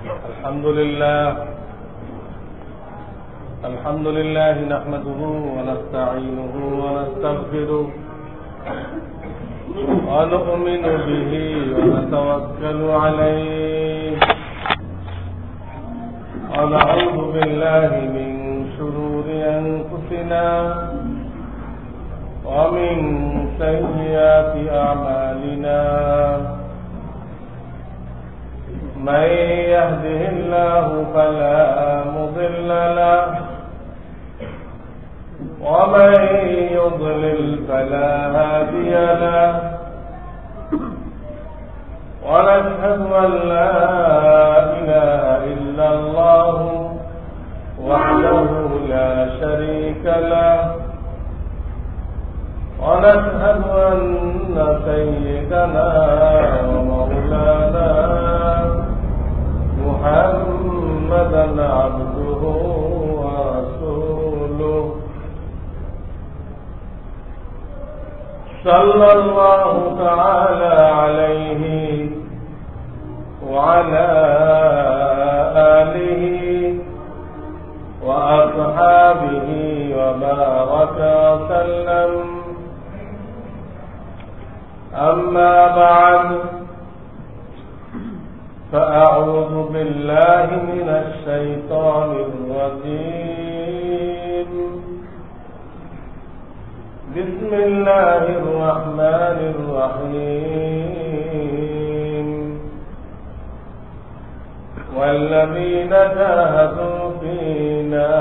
الحمد لله نحمده ونستعينه ونستغفره ونؤمن به ونتوكل عليه ونعوذ بالله من شرور أنفسنا ومن سيئات أعمالنا من يهده الله فلا مضل له ومن يضلل فلا هادي له ونشهد أن لا إله إلا الله وحده لا شريك له ونشهد أن سيدنا ومولانا محمدا عبده ورسوله صلى الله تعالى عليه وعلى آله وأصحابه وبارك وسلم. أما بعد فأعوذ بالله من الشيطان الرجيم. بسم الله الرحمن الرحيم. والذين جاهدوا فينا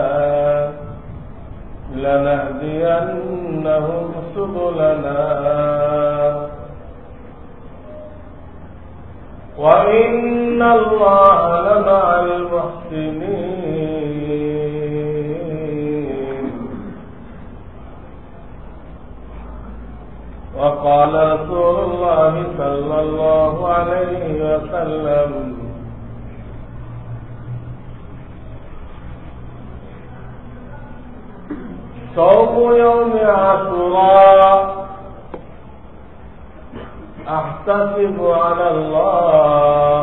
لنهدينهم سبلنا وإن الله لمع المحسنين. وقال رسول الله صلى الله عليه وسلم صوم يوم عاشوراء أحتسب على الله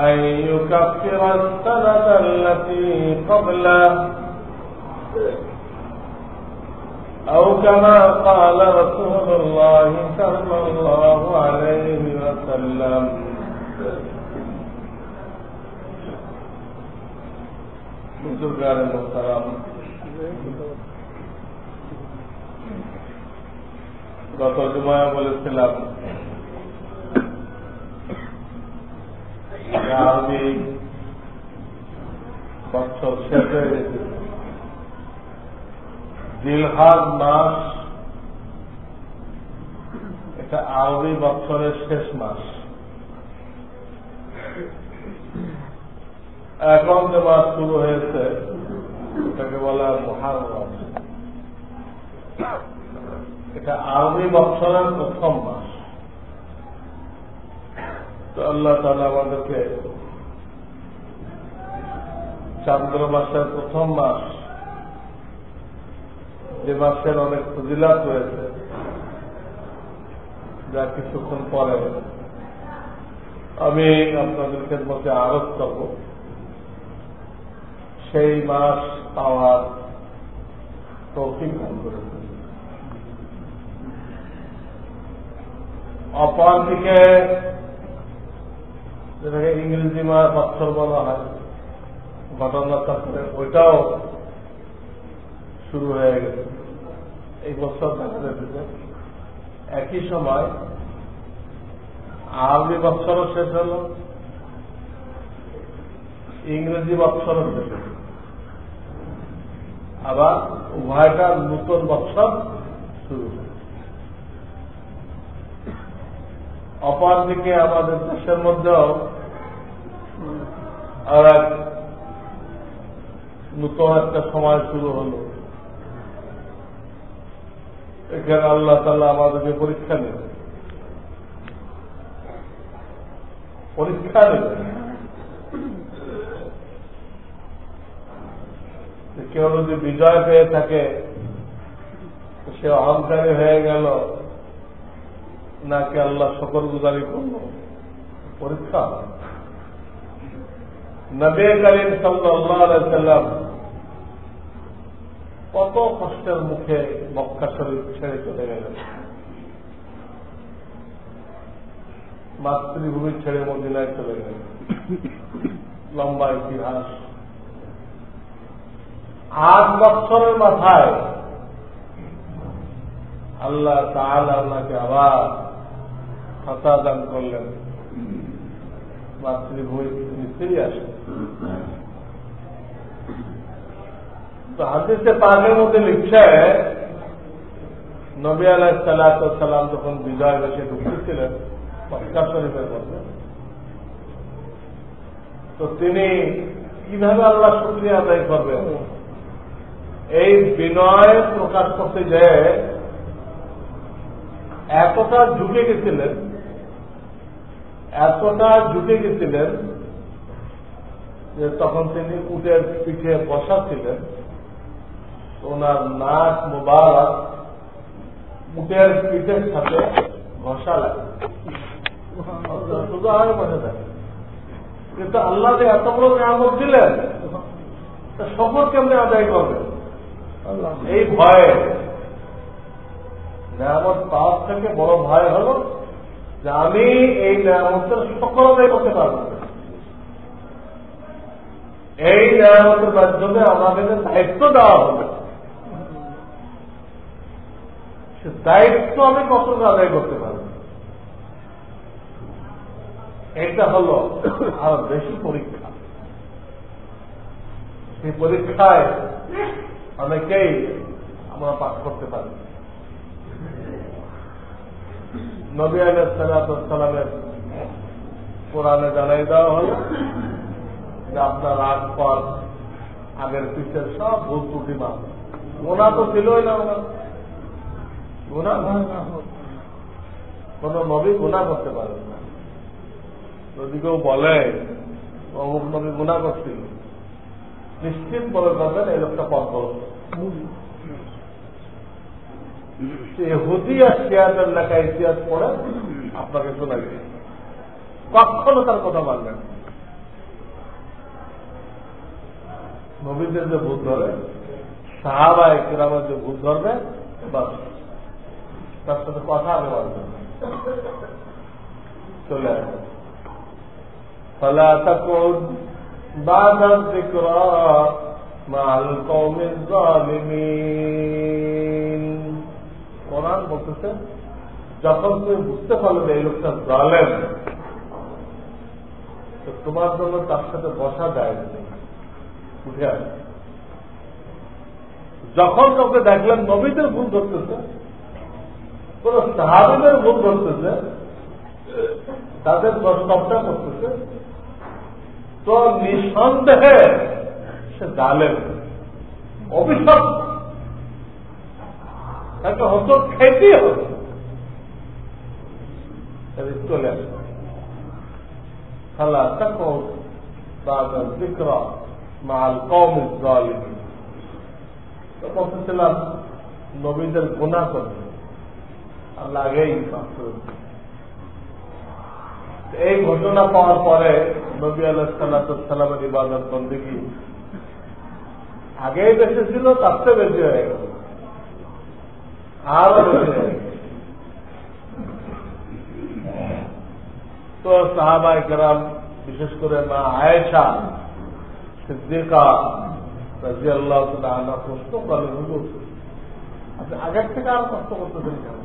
أن يكفر السنة التي قبله أو كما قال رسول الله صلى الله عليه وسلم. بزرگان محترم، গত জুমায় বলেছিলাম আরবি বছর শেষ হয়ে গেছে। জিলহাজ মাস এটা আরবি বছরের শেষ মাস। এখন যে মাস শুরু হয়েছে এটাকে বলা হয় মুহররম। এটা আরবি বছরের প্রথম মাস। তো আল্লাহ তাআলা আমাদেরকে চন্দ্র মাসের প্রথম মাস, যে মাসের অনেক ফজিলাত রয়েছে, যা কিছুক্ষণ পরে আমি আপনাদেরকে মধ্যে আরোপ করব, সেই মাস পাওয়ার তৌফিক দান করেছে। অপরদিকে যেটাকে ইংরেজি মাস বছর বলা হয়, ঘটনাচক্রে ওইটাও শুরু হয়ে গেছে এই বছর দেখা যেতেছে। একই সময় আরবি বছরও শেষ হল, ইংরেজি বছরও শেষ হল, আবার উভয়টা নতুন বছর শুরু হল। অপরদিকে আমাদের দেশের মধ্যেও আর এক নতুন একটা সময় শুরু হল। এখানে আল্লাহ তাআলা আমাদেরকে পরীক্ষা নেবে, কেউ যদি বিজয় পেয়ে থাকে সে অহংকারী হয়ে গেল নাকি আল্লাহ শুকর গুজারি করল, পরীক্ষা। নবী করিম সাল্লাল্লাহু আলাইহি ওয়াসাল্লাম কত কষ্টের মুখে মক্কা শরীফ ছেড়ে চলে গেলেন, মাতৃভূমি ছেড়ে মদিনায় চলে গেলেন। লম্বা ইতিহাস। 8 বছরের মাথায় আল্লাহ তাআলা ওনাকে আবার ফাতা দান করলেন, মাতৃভূমি তিনি ফিরে আসেন। তো হাদিসে পাকের মধ্যে লিখছে, নবী আলাইহিস সালাতু ওয়াস সালাম যখন বিজয় বেশে ঢুকতেছিলেন মক্কা শরীফের মধ্যে, তো তিনি কিভাবে আল্লাহ শুকরিয়া আদায় করবেন এই বিনয় প্রকাশ করতে যে এতটা ঝুঁকে গেছিলেন যে তখন তিনি উটের পিঠে বসা ছিলেন, ওনার নাক মুবারক উটের পিঠের সাথে ঘষা লাগে, শুধু আগে বসে থাকে। কিন্তু আল্লাহ যে এত বড় নিয়ামত দিলেন, তা শকর কেমনে আদায় করবে? এই ভয়ে, নিয়ামত পাওয়ার থেকে বড় ভয় হল যে আমি এই নিয়ামতের শকর আদায় করতে পারব। এই নিয়ামতের মাধ্যমে আমাকে যে দায়িত্ব দেওয়া হবে, সে দায়িত্ব আমি কতটা আদায় করতে পারব। এটা হল আরো বেশি পরীক্ষা। সেই পরীক্ষায় অনেকেই আমরা পাস করতে পারি। নবী আলাইহিস সালাতু ওয়াস সালামের কোরআনে জানাই দেওয়া হল যে আপনার আগ পর আগের পিছের সব ভুল ত্রুটি মাপ। গোনা তো ছিলই না, গোনা কোন নবী গুনাহ করতে পারেন না। যদি কেউ বলে অমুক নবী গুনাহ করছিল, নিশ্চিত বলে পারবেন এই লোকটা পথভ্রষ্ট। ইহুদি আর শিয়াদের লেখা ইতিহাস পড়ে আপনাকে শোনা গেছে, কখনো তার কথা মানবেন। নবীদের যে ভূত ধরে, সাহাবায়ে কেরামের যে ভূত ধরবে, বাস তার সাথে কথা আগে মানবেন, চলে আসবে। فلا تقعد بعد الذكرى مع القوم الظالمين। কোরআন বলতেছে যখন তুমি বুঝতে পারবে এই লোকটা জালেম, তো তোমার জন্য তার সাথে বসা যায় না, উঠে আসে। যখন কাউকে দেখলেন নবীদের ভুল ধরতেছে, কোন সাহাবীদের ভুল ধরতেছে, তাদের প্রস্তাবটা করতেছে, তো নিঃসন্দেহে সে জালেম, অভিশপ্ত, তাকে হতো খেতেই হবে, চলে আসবে। খালা তাকো বাদা যিকরা মাল কওমিজ যালিমিন। তো বলতেছিলাম নবীদের গুনাহ করবে আল্লাহ আগেই মাফ করে দিয়েছেন। এই ঘটনা পাওয়ার পরে নবী আলাইহিস সালাতু ওয়াস সালামের ইবাদত বন্দেগী আগেই বেশি ছিল, তার চেয়ে বেশি হয়ে গেল, আরো বেশি হয়ে গেল। তো সাহাবায়ে কেরাম, বিশেষ করে মা আয়েশা সিদ্দিকা রাদিয়াল্লাহু তাআলা আনহা প্রশ্ন করলেন, হুজুর আপনি আগের থেকে আর কষ্ট করতেছেন কেন?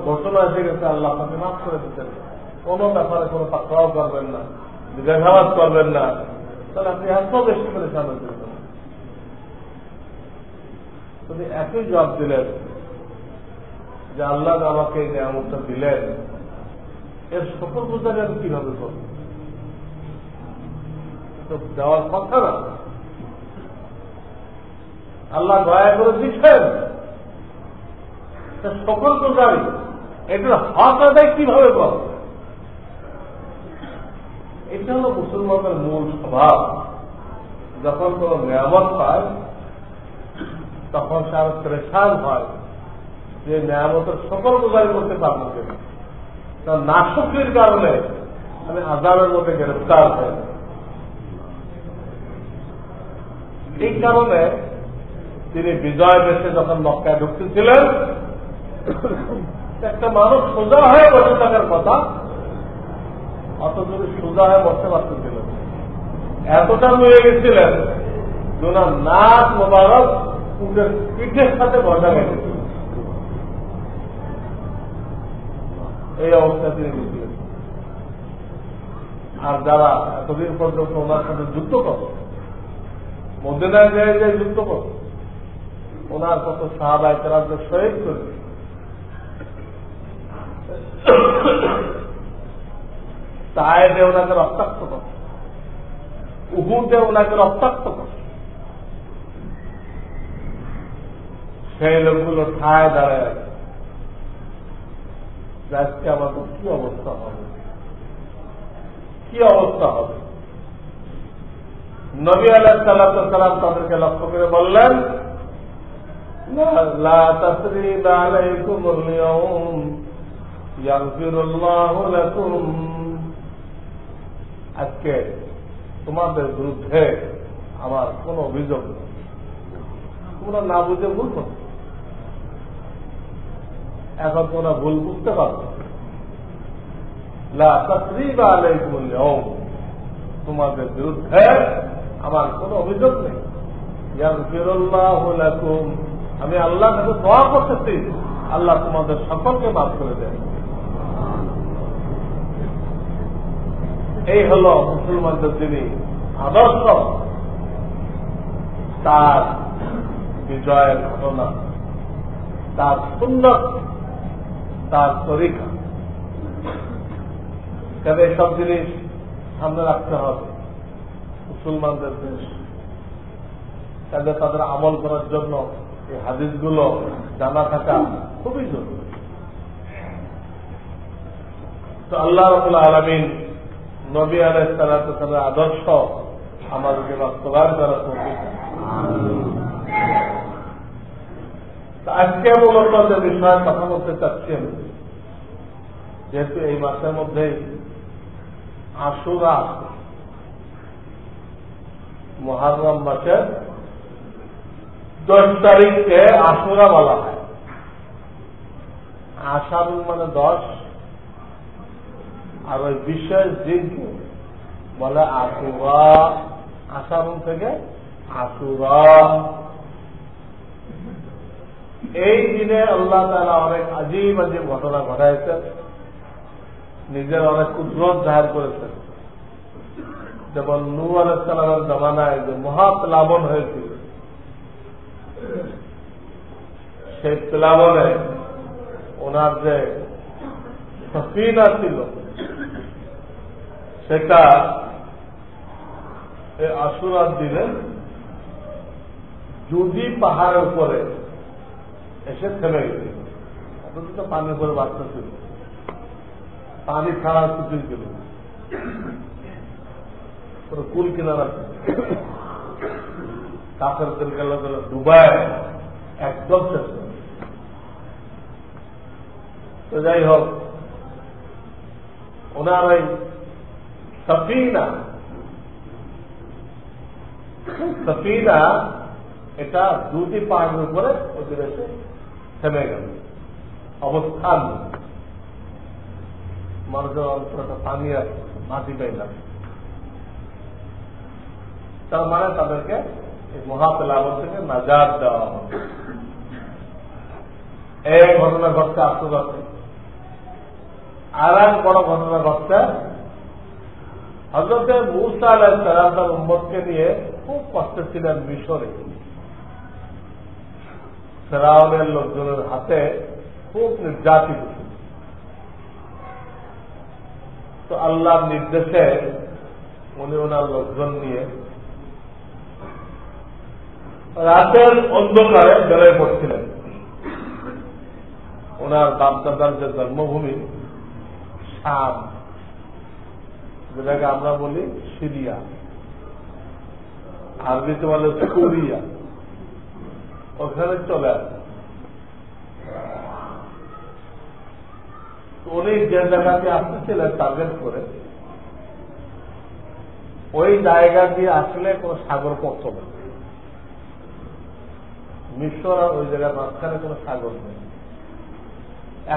ঘটনা এসে গেছে, আল্লাহ আপনাকে মাফ করে দিতেন, কোনো ব্যাপারে কোনো পাকড়াও করবেন না, জিজ্ঞাসাবাদ করবেন না, তাহলে আপনি এত বেশি করে সামনে দিলেন। তুমি একই জবাব দিলেন যে আল্লাহ আমাকে এই নিয়ামতটা দিলেন, এর সকল বোঝা যাবে কিভাবে করব? তো দেওয়ার কথা না, আল্লাহ দয়া করে দিচ্ছেন, সকল প্রকারই এটার হক আদায় কিভাবে কর? এটা হল মুসলমানের মূল স্বভাব। যখন কোন নিয়ামত পায় তখন সে আরো পরেশান হয় যে নিয়ামতের সকল প্রকার করতে পারবো কিনা। তার নাশকরির কারণে আমি আযাবের মধ্যে গ্রেফতার হই। এই কারণে তিনি বিজয় বেশে যখন মক্কায় ঢুকতেছিলেন, একটা মানুষ সোজা হয়ে বসে থাকার কথা, অথচ সোজা হয়ে বসতে পারতেছিলেন, এতটা নুয়ে গেছিলেন যে ওনার নাক মোবারক উটের পিঠের সাথে বসা গেছিল। এই অবস্থায় তিনি গেছিলেন। আর যারা এতদিন পর্যন্ত ওনার সাথে যুদ্ধ করত, মদিনায় যে যুদ্ধ করত, ওনার কত সাহাবায়ে কেরামকে শহীদ করে, তায়েফে ওনাকে রক্তাক্ত করে, উহুদে ওনাকে রক্তাক্ত করে, সেই লোকগুলো ঠায় দাঁড়ায় আছে। আজকে আমাদের কি অবস্থা হবে, কি অবস্থা হবে? নবী আলাইহিস সালাম তাদেরকে লক্ষ্য করে বললেন, লা তাসরিবা আলাইকুমুল ইয়াউম ইয়াগফিরুল্লাহু লাকুম। আজকে তোমাদের বিরুদ্ধে আমার কোন অভিযোগ নেই, তোমরা না বুঝে ভুল করো। এখন তোমরা ভুল বুঝতে পারো। লা তাসরিবা আলাইকুমুল ইয়াউম, তোমাদের বিরুদ্ধে আমার কোন অভিযোগ নেই। ইয়াগফিরুল্লাহু লাকুম, আমি আল্লাহর কাছে দোয়া করতেছি, আল্লাহ তোমাদের সকলকে মাফ করে দেন। এই হল মুসলমানদের যিনি আদর্শ, তার বিজয়ের ঘটনা, তার সুন্নত, তার তরিকা। কেন এসব জিনিস সামনে রাখতে হবে। মুসলমানদের দেশ, তাদের তাদের আমল করার জন্য এই হাদিসগুলো জানা থাকা খুবই জরুরি। তো আল্লাহ রাব্বুল আলামিন নবী আলাইহিস সালামের আদর্শ আমাদেরকে বাস্তবায়ন করার তৌফিক দান। আজকে মূলত যে বিষয়ে কথা বলতে চাচ্ছি আমি, যেহেতু এই মাসের মধ্যেই আশুরা, মুহররম মাসের 10 তারিখকে আশুরা বলা হয়। আশারুল মানে 10, আর ওই বিশেষ দিনকে বলে আশুরা। আশারুল থেকে আশুরা। এই দিনে আল্লাহ তাআলা অনেক আজীব আজীব ঘটনা ঘটাইছেন, নিজের অনেক কুদরত জাহির করেছেন। যেমন নূহ আলাইহিস সালামের জমানায় যে মহাপ্লাবন হয়েছিল, সেই প্লাবনে ওনার যে সফিনা ছিল, সেটা এই আশুরার দিনে জুদি পাহাড়ের উপরে এসে থেমে গেছে। অথচ পানির উপরে বাচ্চা ছিল, পানি ছাড়া কিছুই ছিল, কুল কিনারা কাপের তেল গেল ডুবায় একদম শেষ। তো যাই হোক, ওনার ওই সফিনা এটা দুটি পাহাড়ের উপরে ওদের এসে থেমে গেল। অবস্থান মানুষের অন্তরটা পানি আছে, মাটি পাইলাম। তার মানে তাদেরকে এই মহাপ্লাবন থেকে নাজাত দেওয়া হবে। এই ঘটনা ঘটতে আসতে যাচ্ছে। আর এক বড় ঘটনা ঘটছে, হযরত মূসা আলাইহিস সালাম তার উম্মতকে নিয়ে খুব কষ্টে ছিলেন মিশরে। ফেরাউনের লোকজনের হাতে খুব নির্যাতিত ছিল। তো আল্লাহর নির্দেশে উনি ওনার লোকজন নিয়ে রাতের অন্ধকারে বেরোয় পড়ছিলেন। ওনার বাপদাদার যে জন্মভূমি শাম, যেটাকে আমরা বলি সিরিয়া, আরবিতে বলে সুরিয়া, ওখানে চলে আসে। উনি যে জায়গাতে আসতেছিলেন টার্গেট করে, ওই জায়গা দিয়ে আসলে কোন সাগর পড়ত না। মিশর আর ওই জায়গার মাঝখানে কোন সাগর নেই।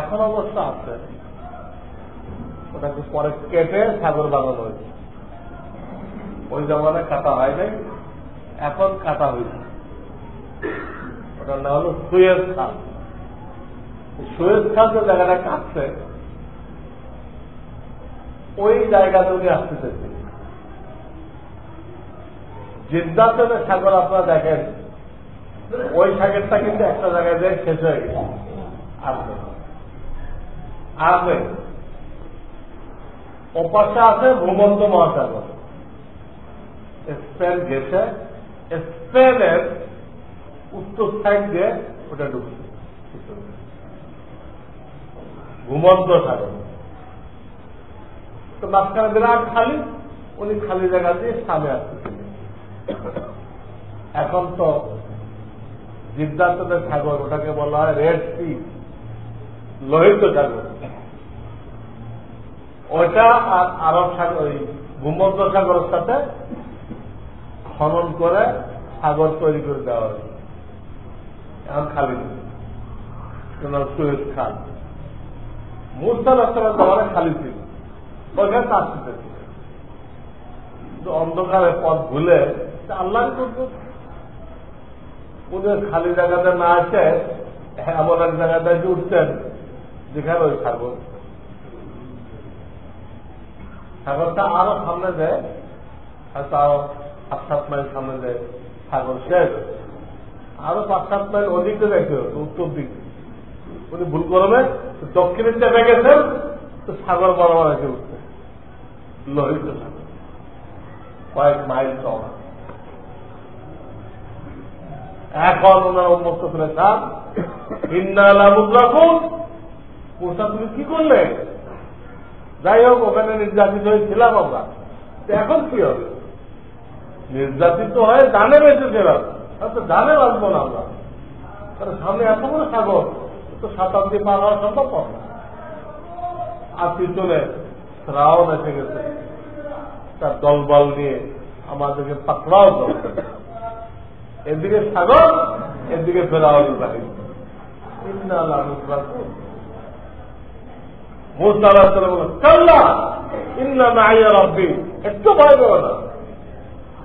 এখন অবশ্য আছে, ওটাকে পরে কেটে সাগর বানানো হয়েছে। ওই জামানায় কাটা হয় নাই, এখন কাটা হয়েছে। ওটার নাম হল সুয়েজ খাল। সুয়েজ খাল যে জায়গাটা কাটছে, ওই জায়গাতে উনি আসতে চাইছে। জিদ্দাতে যে সাগর আপনারা দেখেন, ওই সাগরটা কিন্তু একটা জায়গায় যায় শেষ হয়ে গেছে। আসবে ওপাশে আছে ভূমধ্য মহাসাগর। স্পেন গেছে, স্পেনের উত্তর সাইড দিয়ে ওটা ঢুকছে ভূমধ্য সাগর। তো মাঝখানে বিরাট খালি, উনি খালি জায়গা দিয়ে সামনে আসতেছিলেন। এখন তো জিদ্দাতের সাগর, ওটাকে বলা হয় রেড সি, লোহিত সাগর। ওইটা আর আরব সাগর, ওই ভূমধ্য সাগরের সাথে খনন করে সাগর তৈরি করে দেওয়া হয়েছে। এখন খালি সুয়েজ খাল। মুসা আলাইহিস সালাম খালি ছিল, ওইখানে তার ছিল। অন্ধকারে পথ ভুলে আল্লাহ করত, উনি খালি জায়গাতে না আসে এমন এক জায়গাতে উঠতেন যেখানে ওই সাগর, সাগরটা আরো সামনে যায়, হয়তো আরো 5-7 মাইল সামনে যায় সাগর শেষ। আরো 5-7 মাইল ওদিকে দেখতে হতো, উত্তর দিকে। উনি ভুল করবে দক্ষিণের চেপে গেছেন, তো সাগর বরাবর এসে উঠছে, লোহিত সাগর, কয়েক মাইল চওড়া। এখন ওনার উন্মুক্ত করে চান ইন্নালামুদ্রাকুন, মুসা তুমি কি করলে? যাই হোক, ওখানে নির্যাতিত হয়েছিলাম আমরা, এখন কি হবে? নির্যাতিত হয়ে জানে বেঁচেছিলাম, তো জানে বাঁচবো না আমরা, কারণ সামনে এত বড় সাগর, তো সাঁতার দিয়ে পার হওয়া সম্ভব না। আর পিছনে ফেরাউন এসে গেছে তার দলবল নিয়ে, আমাদেরকে পাকড়াও করছে। এদিকে সাগর, এদিকে ফেরাউন বাহিনী। মুসা আলাইহিস সালাম বলল, কাল্লা ইন্না মাইয়া রাব্বি, একটু ভয় পেও না,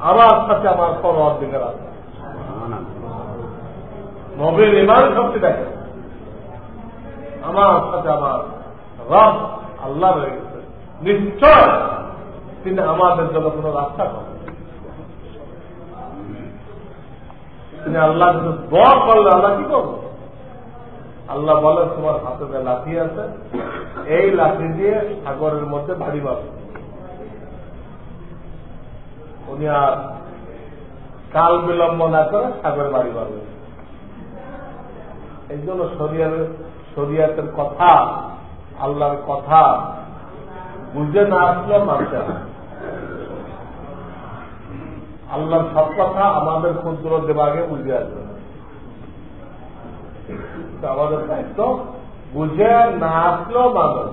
আমার সাথে আমার পরওয়ারদিগার আছে। নবীর ঈমান শক্তি দেখে, আমার সাথে আমার রব আল্লাহ রয়ে গেছে, নিশ্চয় তিনি আমাদের জন্য কোন রাস্তা করেন। তিনি আল্লাহ যদি দোয়া করলে আল্লাহ কি করবো? আল্লাহ বলে তোমার হাতে যে লাঠি আছে, এই লাঠি দিয়ে সাগরের মধ্যে বাড়ি মারবে। উনি আর কাল বিলম্ব না করে সাগরে বাড়ি মারবে। এই জন্য শরিয়াতের কথা, আল্লাহর কথা বুঝে না আসলেও মানতে হয়। আল্লাহর সব কথা আমাদের ক্ষুদ্র দেবাগে বুঝে আসবে, আমাদের দায়িত্ব বুঝে না আসলেও মানো।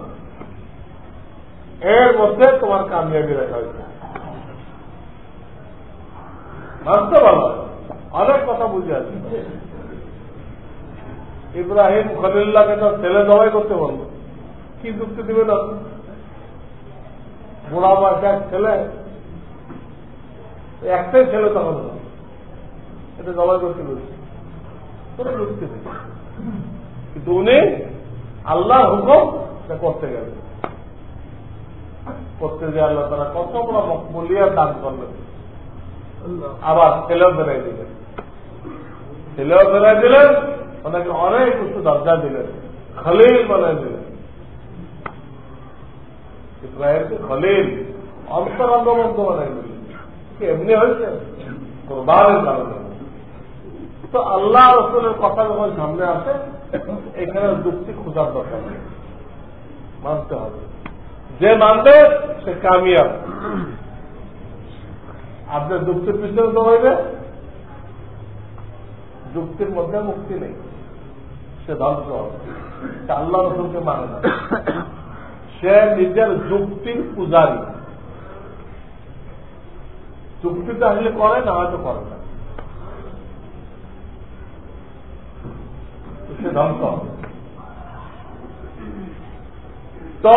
এর মধ্যে তোমার কামিয়াবি রেখা হয়েছে, মানতে পারো। অনেক কথা বুঝে আসবে। ইব্রাহিম খলিল্লাহকে তো ছেলে জবাই করতে বলল, কি যুক্তি দিবে না? বুড়া বয়সে এক ছেলে, একটাই ছেলে তখন, এটা জবাই করতে বলছে, কোনো যুক্তি নেই। কিন্তু উনি আল্লাহ হুকুম করতে গেলেন, করতে যে আল্লাহ তারা কত বড় মকবুলিয়াত দান করলেন। আবার ছেলেও বেড়াই দিলেন, ছেলেও বেড়াই দিলেন, ওনাকে অনেক উচ্চ দরজা দিলেন, খলিল বানাই দিলেন। ইসরায়েলকে খলিল, অন্তরঙ্গবদ্ধ বানাই দিলেন। কি এমনি হয়েছে? কোরবানের কারণে। তো আল্লাহ রসুলের কথা যখন সামনে আসে, এখানে যুক্তি খোঁজার দরকার নেই, মানতে হবে। যে মানবে সে কামিয়াব। আপনার যুক্তির পিছনে তো হইবে, যুক্তির মধ্যে মুক্তি নেই, সে ধ্বংস হবে। আল্লাহ রসুলকে মানে না। সে নিজের যুক্তির পূজারী। যুক্তিতে আসলে করে না, হয়তো করে না, সে ধ্বংস। তো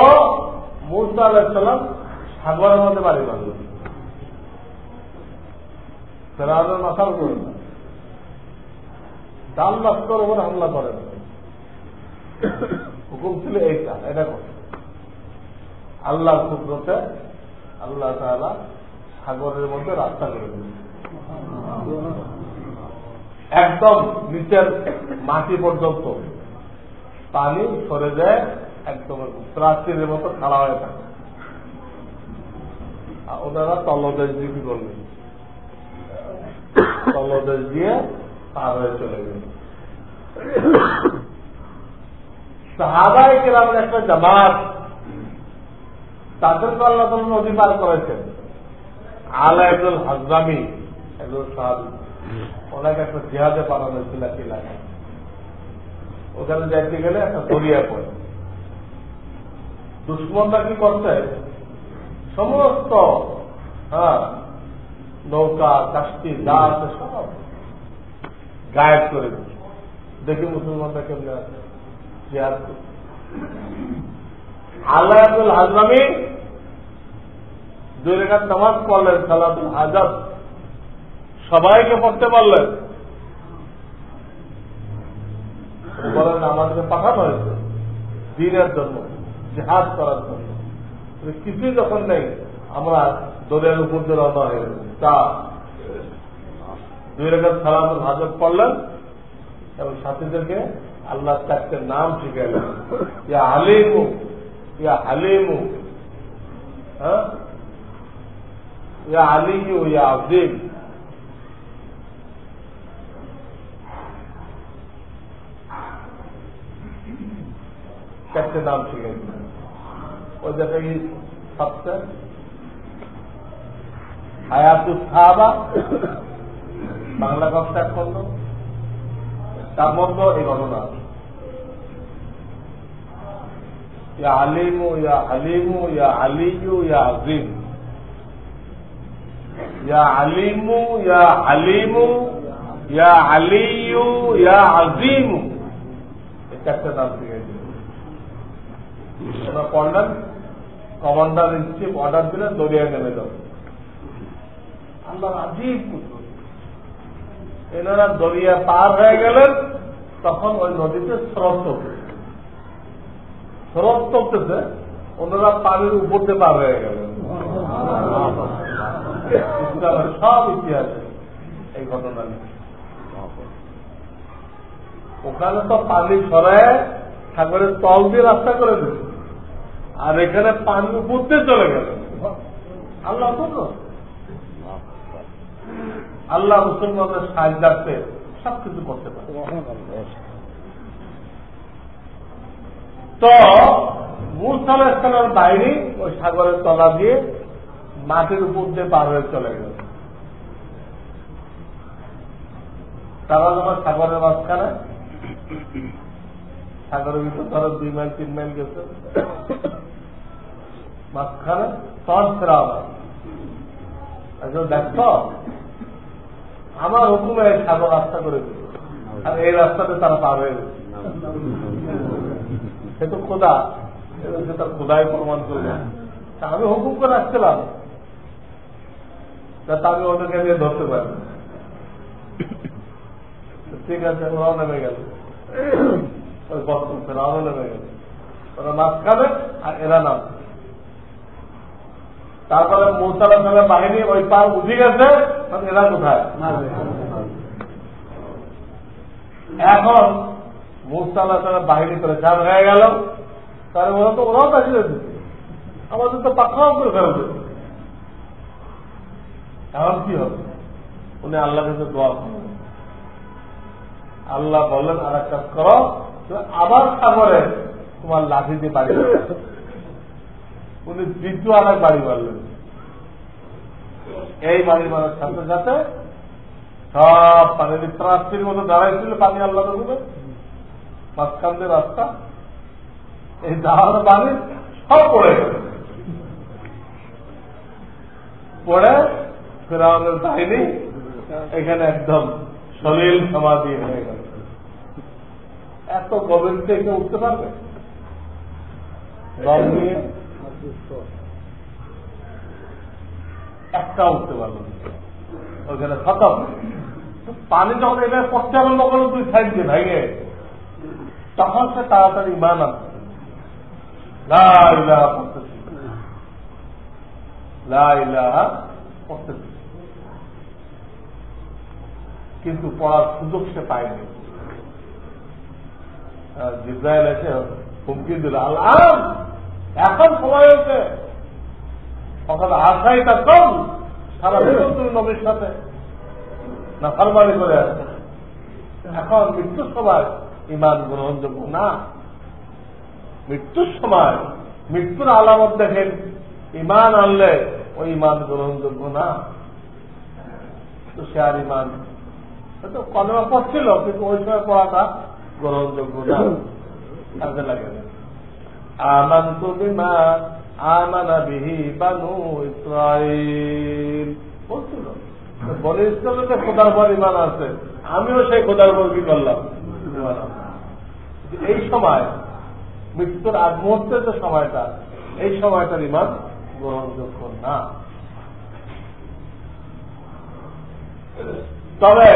মুসা আলাইহিস সালাম সাগরের মধ্যে বাড়ি বাঁধল, ফেরাউনের মাথার উপরে না, ডাল লস্কর উপর হামলা করেন। হুকুম ছিল এইটা, এটা কথা আল্লাহর কুদরতে আল্লাহ তাআলা সাগরের মধ্যে রাস্তা করে দিলেন, একদম নিচের মাটি পর্যন্ত পানি সরে যায়, একদম প্রাচীরের মতো খাড়া হয়ে থাকে। ওনারা তলদেশ দিয়ে কি করলেন, তলদেশ দিয়ে পার হয়ে চলে গেল। সাহাবায়ে কেরামের একটা জামাত, তাদেরকে আল্লাহ তাআলা নদী পার করেছেন। আলা ইবনুল হাজরামি একজন সাহাবী, ওনাকে একটা জিহাদে পাঠানো হয়েছিল এক এলাকায়। ওখানে যাইতে গেলে একটা দরিয়া পড়ে। দুশ্মনরা কি করছে, সমস্ত নৌকা কাষ্টি যা আছে সব গায়েব করে দিচ্ছে। দেখি মুসলমানরা কেমনে আছে, জিহাদ করছে। আল্লাহ আব্দুল হাজরামি 2 রাকাত নামাজ পড়লেন, সালাতুল হাজাত সবাইকে পড়তে পারলেন। বলেন আমাদেরকে পাঠানো হয়েছে দ্বীনের জন্য, জিহাদ করার জন্য, কিছুই যখন নেই আমরা দরিয়ার উপর দিয়ে রওনা হয়ে গেল। 2 রাকাত সালাতুল হাজাত পড়লেন এবং সাথীদেরকে আল্লাহ 4টে নাম শিখাইলেন, ইয়া আলিমু, ইয়া হালিমু, ইয়া আলিয়ু, ইয়া আযীম। চারটে নাম শিখাইছেন। ওই জায়গায় সবচেয়ে হায়াতুস সাহাবা বাংলা কক্ষা করল, তার মধ্যে এই ঘটনা ইয়া আলিমু, ইয়া হালিমু, ইয়া আলিয়ু, ইয়া আযীম। ইয়া আলিমু, ইয়া হালিমু, ইয়া আলিয়ু, ইয়া আযীম, এই 4টে নাম শিখাইছেন। ওরা পড়লেন, কমান্ডার ইন চিফ অর্ডার দিলেন দরিয়ায় নেমে যাও। আল্লাহর আজীব কুদরত, এনারা দরিয়া পার হয়ে গেলেন, তখন ওই নদীতে স্রোত চলতেছে, ওনারা পানির উপর দিয়ে পার হয়ে গেলেন। ইসলামের সব ইতিহাসে এই ঘটনা নেই। ওখানে তো পানি সরায় সাগরের তল দিয়ে রাস্তা করে দিচ্ছে, আর এখানে পানি উপর দিয়ে চলে গেল। আল্লাহ আল্লাহ মুসলমানদের সাহায্যার্থে সবকিছু করতে পারে। তো মুসা আলাইহিস সালামের বাহিনী ওই সাগরের তলা দিয়ে মাটির উপর দিয়ে পার হয়ে চলে গেল। তারা যখন সাগরের মাঝখানে, সাগরের ভিতর ধরো 2 মাইল 3 মাইল গেছে, মাঝখানে তখন ফেরাও দেখো আমার হুকুমে সাগর রাস্তা করে দিল, আর এই রাস্তাতে তারা পার হয়ে গেছে। সে তো খোদা, সে তার খোদাই প্রমাণ করবে। আমি হুকুম করে আসছিলাম যাতে আমি ওদেরকে নিয়ে ধরতে পারি। ঠিক আছে, ওরাও নেমে গেল, ওই বস্ত্র ফেরাও নেমে গেল, ওরা মাঝখানে আর এরা নাম। তারপরে মুসা আলাইহিস সালামের বাহিনী ওই পার উঠে গেছে, এরা কোথায়? এখন মুসা আলাইহিস সালামের বাহিনী পরেশান হয়ে গেল, তাহলে ওরা তো ওরাও তাকিয়ে দিচ্ছে, আমাদের তো পাকড়াও করে ফেলবে। এখন কি হবে? উনি আল্লাহর কাছে দোয়া করলেন, আল্লাহ বললেন আর এক কাজ করো, আবার সাগরে তোমার লাঠি দিয়ে বাড়ি। উনি দ্বিতীয় আর এক বাড়ি মারলেন। এই বাড়ি মারার সাথে সাথে সব পানি প্রাচীর মতো দাঁড়াইছিল, পানি আল্লাহ দেবে মাঝখান দিয়ে রাস্তা, এই দাঁড়ানো পানি সব পড়ে গেল। পড়ে ফেরাউনের বাহিনী এখানে একদম সলিল সমাধি হয়ে গেল। এত গভীর থেকে উঠতে পারবে দল নিয়ে? একটা উঠতে পারবে ওখানে খতম। পানি যখন এবার পড়তে আরম্ভ করলো দুই সাইড দিয়ে ভেঙে, তখন সে তাড়াতাড়ি ইমান আসবে। লা ইলাহা পড়তেছে, লা ইলাহা পড়তেছে, কিন্তু পড়ার সুযোগ সে পায়নি। জিব্রাইল এসে হুমকি দিল, আল্লাহ এখন সময় হয়েছে, সকালে আশাই তা কম, সারা বেতন তুমি নবীর সাথে না ফারমানি করে আসছে, এখন মৃত্যুর সময় ইমান গ্রহণযোগ্য না। মৃত্যুর সময় মৃত্যুর আলামত দেখেন, ইমান আনলে ওই ইমান গ্রহণযোগ্য না। তো সে আর ইমান তো কলমা পড়ছিল, কিন্তু ওই সময় পড়াটা গ্রহণযোগ্য না, কাজে লাগে না। আমানতু বিমা আমানা বিহি বানু ইসরাঈল বলছিল, বলে ইসরায়েলকে খোদার পর ইমান আছে, আমিও সেই খোদার পর কি করলাম, এই সময় মৃত্যুর আগ মুহূর্তের যে সময়টা, এই সময়টার ইমান গ্রহণযোগ্য না। তবে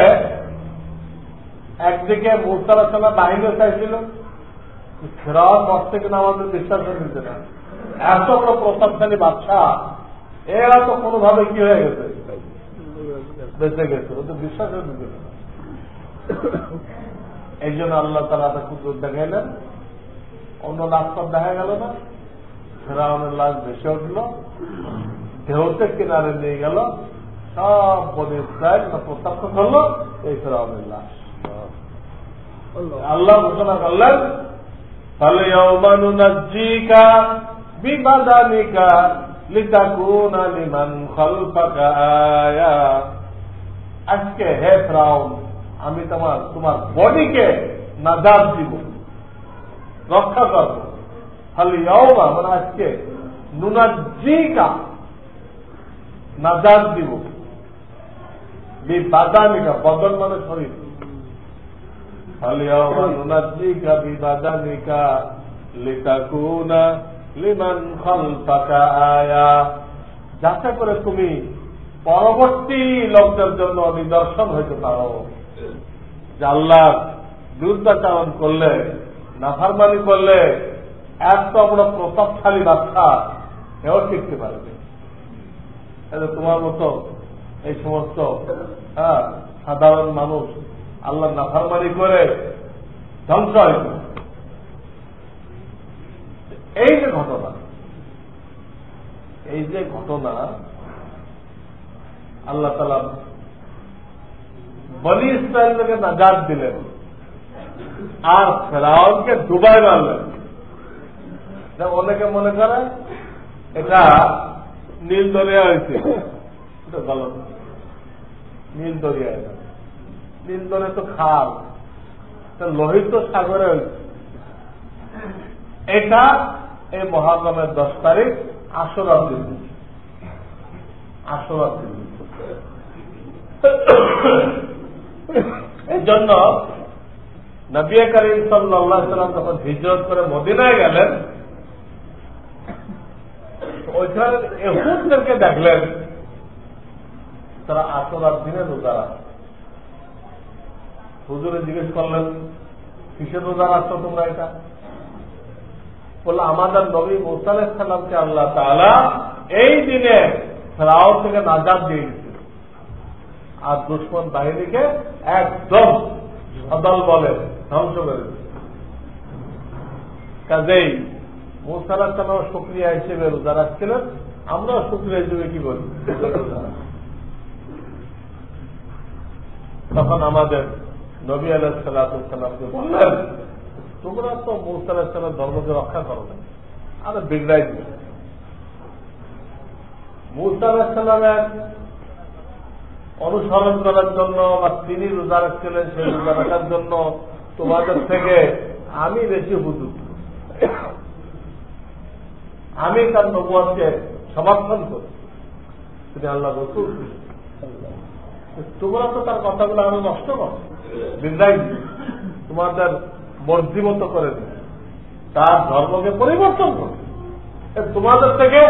একদিকে মুসা আলাইহিস সালাম বাহিনী চাইছিল, ফেরাউন মঠ থেকে আমাদের বিশ্বাস দিতে না, এত বড় প্রতাপশালী বাদশাহ, এরা তো কোনোভাবে কি হয়ে গেছে, বেঁচে গেছে, ও তো বিশ্বাস দিতে না। এই জন্য আল্লাহ তাআলা কুদরত দেখাইলেন, অন্য রাস্তা দেখা গেল না, ফেরাউনের লাশ ভেসে উঠল, ঢেউতে কিনারে নিয়ে গেল, সব বনি ইসরাইল প্রত্যক্ষ করলো এই ফেরাউনের লাশ। আল্লাহ ঘোষণা করলেন, فَالْيَوْمَ نُنَجِّيكَ بِبَدَنِكَ لِتَكُونَ لِمَنْ خَلْفَكَ آيَةً। আজকে হে ফেরাউন, আমি তোমার বডিকে নাজাত দিব, রক্ষা করব। فَالْيَوْمَ মানে আজকে, নুনাজ্জিকা নাজাত দিব, বিবাদানিকা বদন মানে শরীর, فَالْيَوْمَ نُنَجِّيكَ بِبَدَنِكَ لِتَكُونَ لِمَنْ خَلْفَكَ آيَةً, যাতে করে তুমি পরবর্তী লোকদের জন্য নিদর্শন হইতে পারো, যে আল্লাহর বিরুদ্ধাচরণ করলে, নাফরমানি করলে এত বড় প্রতাপশালী বাদশা এও শিখতে পারবে। তোমার মতো এই সমস্ত সাধারণ মানুষ আল্লাহ নাফরমানি করে ধ্বংস হয়েছে। এই যে ঘটনা আল্লাহ তাআলা বনি ইসরায়েলকে নাজাত দিলেন, আর ফেরাউনকে ডুবাই মারলেন। অনেকে মনে করে এটা নীল দরিয়া হয়েছে, এটা গলত। নীল দরিয়া, নীল দরিয়া তো খাল, লোহিত সাগরে হয়েছে। এটা এই মুহররমের 10 তারিখ আশুরার দিন। এই জন্য নবী করিম সাল্লাল্লাহু আলাইহি ওয়াসাল্লাম যখন হিজরত করে মদিনায় গেলেন, ওইখানে ইহুদদেরকে দেখলেন তারা আশুরার দিনে রোজা রাখে। হুজুরে জিজ্ঞেস করলেন, কিসের রোজা রাখছো তোমরা? এটা বললো, আমাদের নবী মুসা আলাইহিস সালামকে আল্লাহ তাআলা এই দিনে ফেরাউন থেকে নাজাত দিয়ে দিয়েছিল, আর দুশমন বাহিনীকে একদম সদল বলে ধ্বংস করে দিয়েছে। কাজেই মুসা আলাইহিস সালাম শুকরিয়া হিসেবে রোজা রাখছিলেন, আমরাও শুকরিয়া হিসেবে কি বলি। তখন আমাদের নবী আলাইহিস সালামকে বললেন, তোমরা তো মুসা আলাইহিস সালামের ধর্মকে রক্ষা করো না, আরে বিগড়াই দিবে। মুসা আলাইহিস সালামের অনুসরণ করার জন্য বা তিনি রোজা রাখছিলেন সেই রোজা রাখার জন্য তোমাদের থেকে আমি বেশি হুজুর। আমি তার নবুয়তকে সমর্থন করি, তিনি আল্লাহ রাসূল। তোমরা তো তার কথাগুলো আরো নষ্ট করো, বিদায় তোমাদের মর্জি মতো করে দিবে, তার ধর্মকে পরিবর্তন করো, তোমাদের থেকে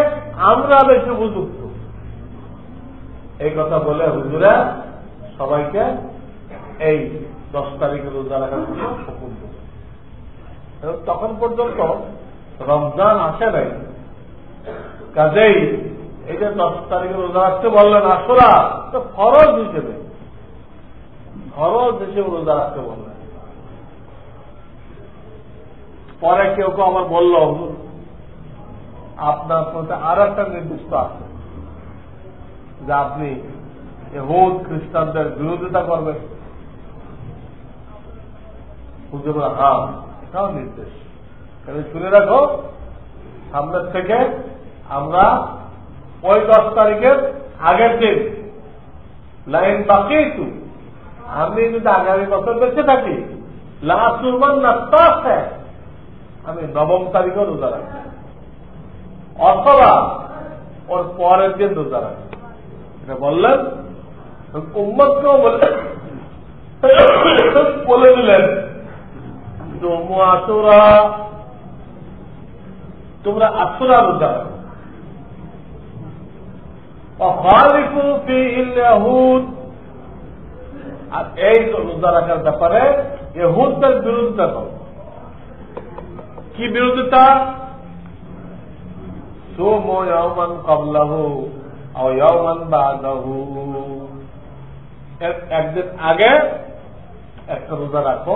আমরা বেশি উপযুক্ত। এই কথা বলে হুজুরা সবাইকে এই 10 তারিখে রোজা রাখার জন্য হুকুম দিল। তখন পর্যন্ত রমজান আসে নাই, কাজেই এই যে 10 তারিখে রোজা রাখতে বললেন আশুরা, তো ফরজ হিসেবে রোজা রাখতে বললেন। পরে কেউ কেউ আমার বলল আপনার মধ্যে আর একটা নির্দিষ্ট আছে যে আপনি ইহুদ খ্রিস্টানদের বিরোধিতা করবেন। হুজুর হ্যাঁ, এটাও নির্দেশ। শুনে রাখো, সামনের থেকে আমরা ওই 10 তারিখের আগের দিন লাইন বাকি একটু আমি যদি আগামী বছর বেঁচে থাকি লাসুরমান নাস্তা আমি 9 তারিখেও রোজা রাখবো, অথবা ওর পরের দিন রোজা রাখবো। এটা বললেন, উম্মতকেও বলে দিলেন আশুরা, তোমরা আশুরা রোজা রাখো। আর এই রোজা রাখার ব্যাপারে ইহুদদের বিরোধিতা করো। কি বিরোধিতা? সুমু ইয়াওমান ক্বাবলাহু আও ইয়াওমান বা'দাহু, একদিন আগে একটা রোজা রাখো,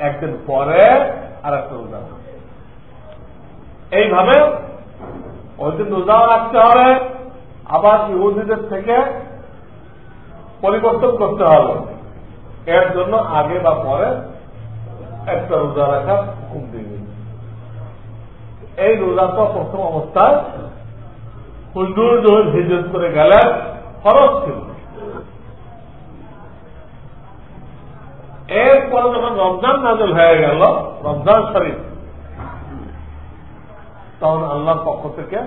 একদিন পরে আর একটা রোজা রাখো। এইভাবে ওই দিন রোজাও রাখতে হবে, আবার ইহুদিদের থেকে পরিবর্তন করতে হবে। এর জন্য আগে বা পরে একটা রোজা রাখার হুকুম দিবে। এই রোজাটা প্রথম অবস্থায় হুজুর যখন হিজরত করে গেলেন ফরজ ছিল। এরপরে যখন রমজান নাযিল হয়ে গেল, রমজান শরীফ, তখন আল্লাহর পক্ষ থেকে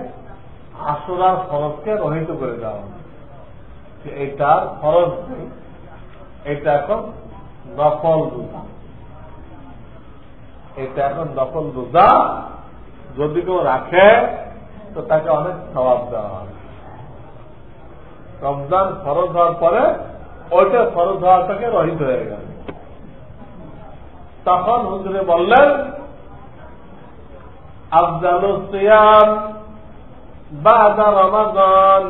আশুরার ফরজকে রহিত করে দেওয়া হবে। এইটার ফরজ নেই, এটা এখন নফল রোজা। এটা এখন নফল রোজা, যদি কেউ রাখে তো তাকে অনেক সওয়াব দেওয়া হবে। রমজান ফরজ হওয়ার পরে ওইটা ফরজ হওয়াটাকে রহিত হয়ে গেল। তখন হুজুরে বললেন আফজালুস সিয়াম বা'দা রমাদান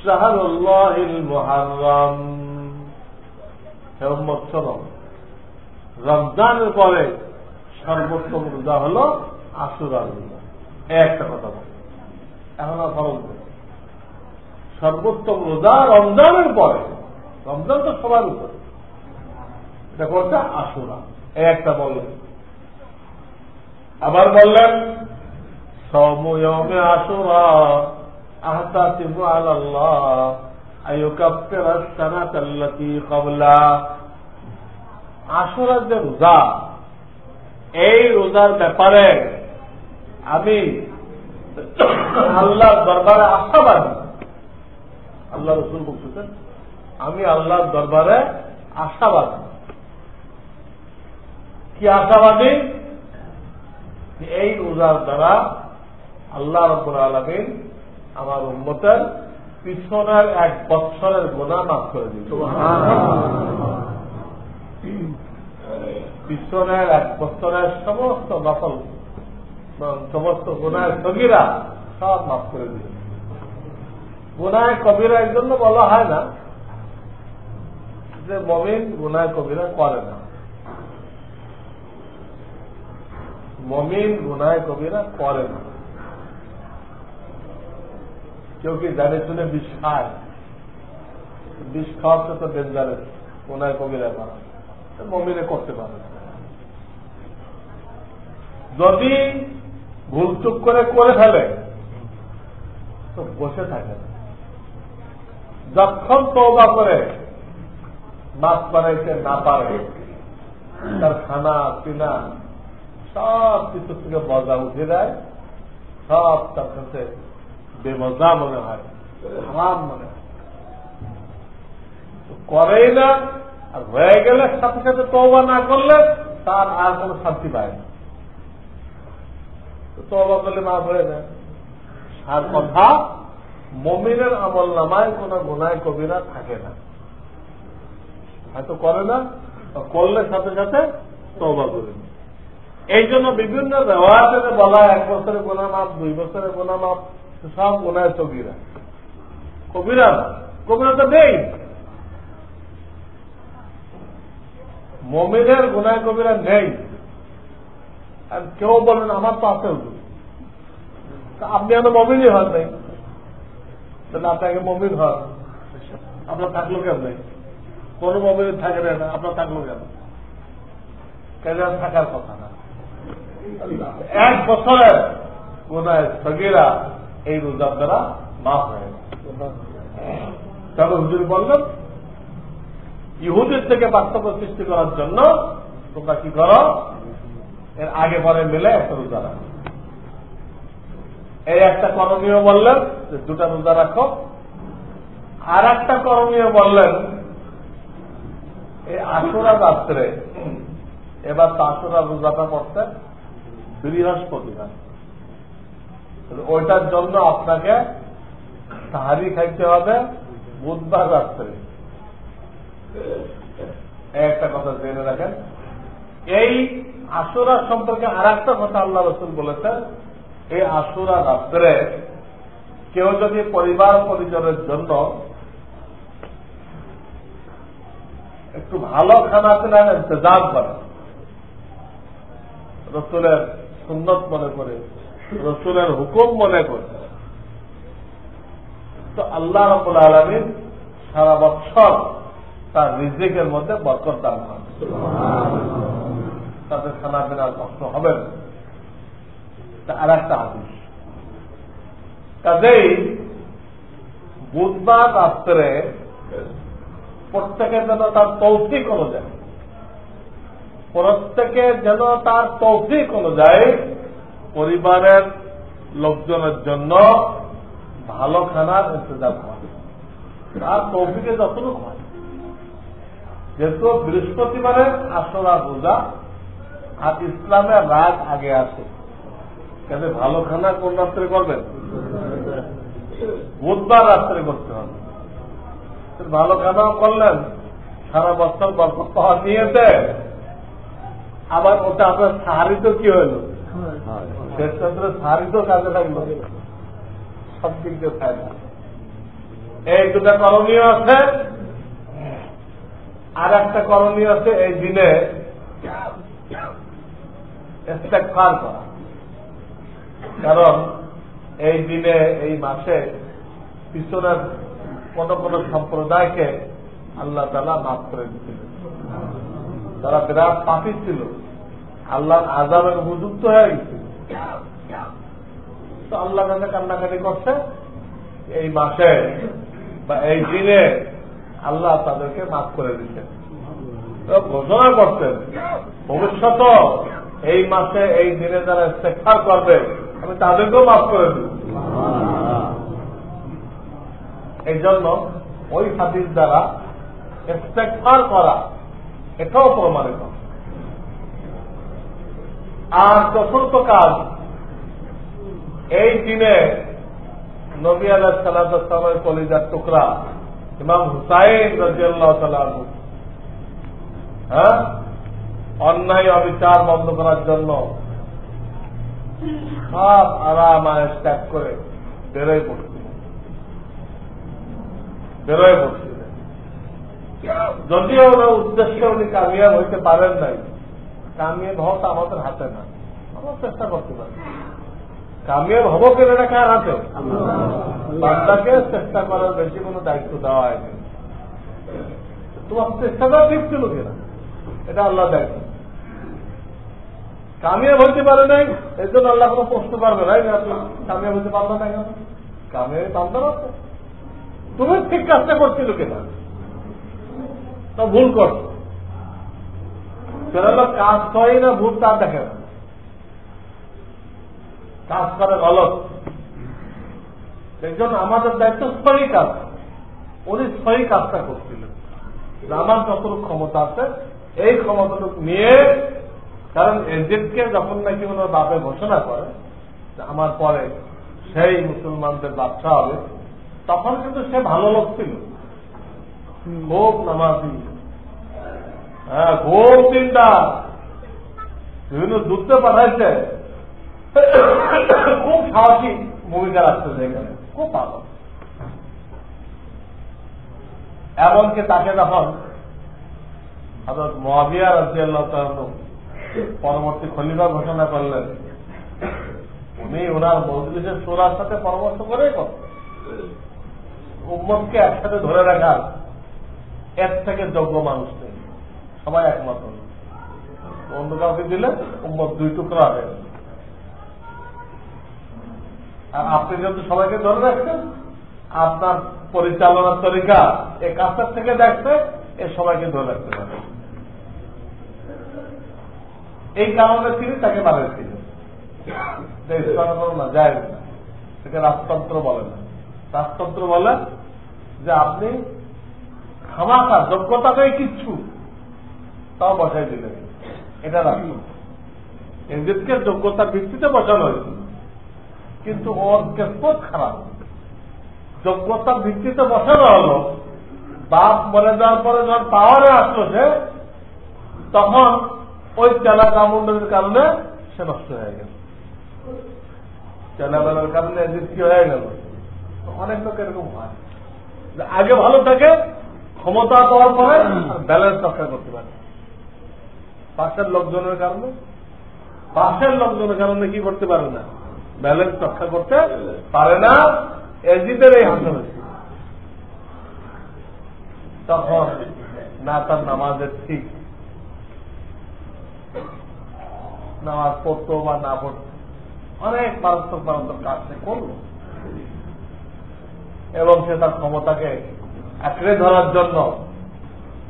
শাহরুল্লাহিল মুহাররম। হে উম্মত শোনো, রমজানের পরে সর্বোত্তম রোজা হলো আশুরার রোজা। একটা কথা বল, এখন আর ফরজ নেই। সর্বোত্তম রোজা রমজানের পরে, রমজান তো সবার উপরে, দেখো ওটা আশুরা, একটা বললেন। আবার বললেন সাওমু ইয়াউমে আশুরা আহতাসিবু আলাল্লাহ আইয়ুকাফিরা আস-সানাতাল্লাতী ক্বাবলা। আশুরার যে রোজা, এই রোজার ব্যাপারে আমি আল্লাহর দরবারে আশাবাদী। আল্লাহ রাসূল বলতেছেন আমি আল্লাহর দরবারে আশাবাদী। কি আশাবাদী? এই রোজার দ্বারা আল্লাহ রাব্বুল আলামিন আমার উম্মতের পিছনের 1 বছরের গুনাহ মাফ করে দিবেন। সুবহানাল্লাহ। পিছনের 1 বছরের সমস্ত নফল, সমস্ত গুনাহের সগীরা সব মাফ করে দিবেন। গুনাহে কবিরা এর জন্য বলা হয় না যে মুমিন গুনাহে কবিরা করে না। মুমিন গুনাহে কবিরা করে না। কেউ কি জানে শুনে বিষ খায়? বিষ খাওয়াতে তো ডেঞ্জারাস, গুনাহে কবিরা করা মুমিনে করতে পারে। যদি ভুলচুক করে ফেলে তো বসে থাকে না। যখন তওবা করে মাছ বানাইতে না পারে, তার খানা পিনা সব কিছু থেকে মজা উঠে দেয়, সব তার কাছে বেমজা মনে হয়, হারাম মনে হয়, করেই না। আর হয়ে গেলে সাথে সাথে তওবা না করলে তার আর কোনো শান্তি পায় না। তওবা করলে মাফ হয়ে যায়। আর কথা, মুমিনের আমল নামায় কোন গুনাহ কবিরা থাকে না, হয়তো করে না, করলে সাথে সাথে তওবা করে। এই জন্য বিভিন্ন রিওয়ায়াতে বলা 1 বছরের গুনাহ মাফ, 2 বছরের গুনাহ মাফ, সব গুনাহ সগীরা, কবিরা না। কবিরা তো নেই। মুমিনের গুনাহ কবিরা নেই। আর কেউ বলেন আমার তো আছে, আপনি এত মুমিনই হন নাই, তাহলে আপনাকে মুমিন হন, আপনার থাকলো কেন? কোন মুমিন থাকে না, আপনার থাকলো কেন? কেন থাকার কথা না। 1 বছরের গুনাহ সগীরা এই রোজার দ্বারা মাফ হয়ে গেল। তবে হুজুর বললেন, ইহুদির থেকে পার্থক্য সৃষ্টি করার জন্য তোমরা কি করো, এর আগে পরে মিলে একটা রোজা রাখো। এই একটা করণীয় বললেন যে 2টা রোজা রাখো। আর একটা করণীয় বললেন, এই আশুরা রাত্রে, এবার তো আশুরা রোজাটা পড়তে বৃহস্পতিবার, ওইটার জন্য আপনাকে সাহারি খাইতে হবে বুধবার রাত্রে। একটা কথা জেনে রাখেন। এই আশুরা সম্পর্কে আর একটা কথা আল্লাহ রাসূল বলেছেন, এই আশুরা রাত্রে কেউ যদি পরিবার পরিজনের জন্য একটু ভালো খানা পিনার ইন্তজাম করে, রসুলের সুন্নত মনে করে, রসুলের হুকুম মনে করে, তো আল্লাহ রাব্বুল আলামিন সারা বছর তার রিজিকের মধ্যে বরকত দান করেন, তাদের খানা পিনার কষ্ট হবে না। আর একটা হাদিস, কাজেই বুধবার রাত্রে প্রত্যেকের যেন তার তৌফিক অনুযায়ী, প্রত্যেকের যেন তার তৌফিক অনুযায়ী পরিবারের লোকজনের জন্য ভালো খানার ইন্তজাম হয়, তার তৌফিকে যতটুকু হয়। যেহেতু বৃহস্পতিবারে আশুরা রোজা আর ইসলামের রাত আগে আসে, কেন ভালো খানা কোন রাত্রে করবেন? বুধবার রাত্রে করতে হবে। ভালো খানাও করলেন, সারা বছর বরকত পাওয়া নিয়েছে, আবার ওটা আপনার সাহারি তো কি হইল, শেষ চন্দ্র সাহারি তো কাজে লাগলো, সব দিক দিয়ে ফায়দা। এই 2টা করণীয় আছে। আর একটা করণীয় আছে, এই দিনে ইস্তেগফার করা, কারণ এই দিনে, এই মাসে পিছনের কোন কোন সম্প্রদায়কে আল্লাহ তাআলা মাফ করে দিয়েছিলেন। তারা বিরাট পাপী ছিল, আল্লাহর আযাবের উপযুক্ত হয়ে গেছিল, তো আল্লাহ কাছে কান্নাকাটি করছে। এই মাসে বা এই দিনে আল্লাহ তাদেরকে মাফ করে দিচ্ছেন, ঘোষণা করছেন ভবিষ্যৎ এই মাসে এই দিনে যারা ইস্তেগফার করবে আমি তাদেরকেও মাফ করে দিব। এই জন্য ওই হাদিস দ্বারা ইস্তেগফার করা এটাও প্রমাণিত। আর চতুর্থ কাজ, এই দিনে নবী আলাইহিস সালাতু ওয়াস সালামের কলিজার টুকরা ইমাম হুসাইন রাদিয়াল্লাহু তাআলা আনহু, অন্যায় অবিচার বন্ধ করার জন্য সব আরাম আয়েশ ত্যাগ করে বেরোয় পড়ছিলেন। যদিও ওনার উদ্দেশ্যে উনি কামিয়াব হইতে পারেন নাই, কামিয়াব হওয়াটা আমাদের হাতে না, আমরা চেষ্টা করতে পারি। কামিয়াব হবো কেন, এটা কার হাতে? বান্দাকে চেষ্টা করার বেশি কোনো দায়িত্ব দেওয়া হয়নি। তোমার চেষ্টাটা ঠিক ছিল কিনা এটা আল্লাহ দেখে। কামিয়াব হইতে পারে নাই, এই জন্য আল্লাহ কোনো প্রশ্ন পারবে না, কামিয়াব হইতে পারবে না কেন? কামিয়াবি বান্দার আছে, তুমি ঠিক কাজটা করছিল কিনা, তা ভুল করছো। সেটা কাজ হয় না, ভুল তার দেখে না। কাজ করে গলত। একজন আমাদের দায়িত্ব সহি কাজ, উনি সহি কাজটা করছিলেন। আমার যতটুকু ক্ষমতা আছে এই ক্ষমতাটুকু নিয়ে, কারণ এজিদকে যখন নাকি ওনার বাপে ঘোষণা করে আমার পরে সেই মুসলমানদের বাদশা হবে, তখন কিন্তু সে ভালো লোক ছিল, খুব নামাজি, হ্যাঁ খুব চিন্তা, বিভিন্ন যুদ্ধে পাঠাইছে, খুব সাহসী ভূমিকা রাখতেছে এখানে, খুব ভালো। এমনকি তাকে যখন হযরত মুআবিয়া রাদিয়াল্লাহু তাআলা পরবর্তী খলিফা ঘোষণা করলেন, উনি ওনার মজলিসের শূরার সাথে পরামর্শ করে উম্মতকে একসাথে ধরে রাখার এর থেকে যোগ্য মানুষ নেই, সবাই একমত হল। অন্য কাউকে দিলে উম্মত দুই টুকরা হবে। আর আপনি যেহেতু সবাইকে ধরে রাখছেন, আপনার পরিচালনার তরিকা এই কাজটার থেকে দেখছে, এ সবাইকে ধরে রাখতে পারে। এই কারণে তিনি তাকে বানিয়েছিলেন। না যায় না, সেটা রাজতন্ত্র বলে না। রাজতন্ত্র বলে যে আপনি খামাখা যোগ্যতা নেই কিচ্ছু, তাও বসাই দিলেন, এটা রাজতন্ত্র। এজিদকে যোগ্যতার ভিত্তিতে বসানো হয়েছিল, কিন্তু ওর কেসপত খারাপ। যোগ্যতার ভিত্তিতে বসানো হলো, বাপ মরে যাওয়ার পরে যখন পাওয়ারে আসলো সে, তখন ওই চেলা কামুন্ডের কারণে সে নষ্ট হয়ে গেল। চেলাবেলার কারণে এজিদ কি হয়ে গেল। অনেক লোক এরকম হয়, আগে ভালো থাকে, ক্ষমতা পাওয়ার পরে ব্যালেন্স রক্ষা করতে পারে। পাশের লোকজনের কারণে কি করতে পারে না, ব্যালেন্স রক্ষা করতে পারে না। এজিদের এই হাসল হয়েছে, তখন না তার নামাজের ঠিক, নামাজ পড়তো বা না পড়তো, অনেক মারাত্মক কাজ সে করল, এবং সে তার ক্ষমতাকে আঁকড়ে ধরার জন্য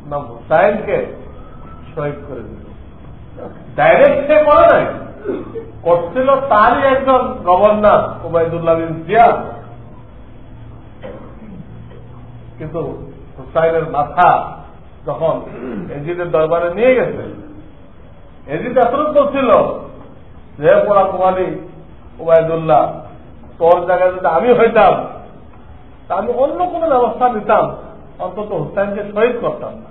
ইমাম হুসাইনকে শহীদ করে দিল। ডাইরেক্ট সে করে নাই, করছিল তারই একজন গভর্নর উবাইদুল্লাহ বিন জিয়াদ। কিন্তু হুসাইনের মাথা যখন এজিদের দরবারে নিয়ে গেছে, এজিদ এতটুকু বলছিল যে পোড়া কুমারী উবাইদুল্লাহ, তোর জায়গায় যদি আমি হইতাম তা আমি অন্য কোনো ব্যবস্থা নিতাম, অন্তত হুসাইনকে শহীদ করতাম না।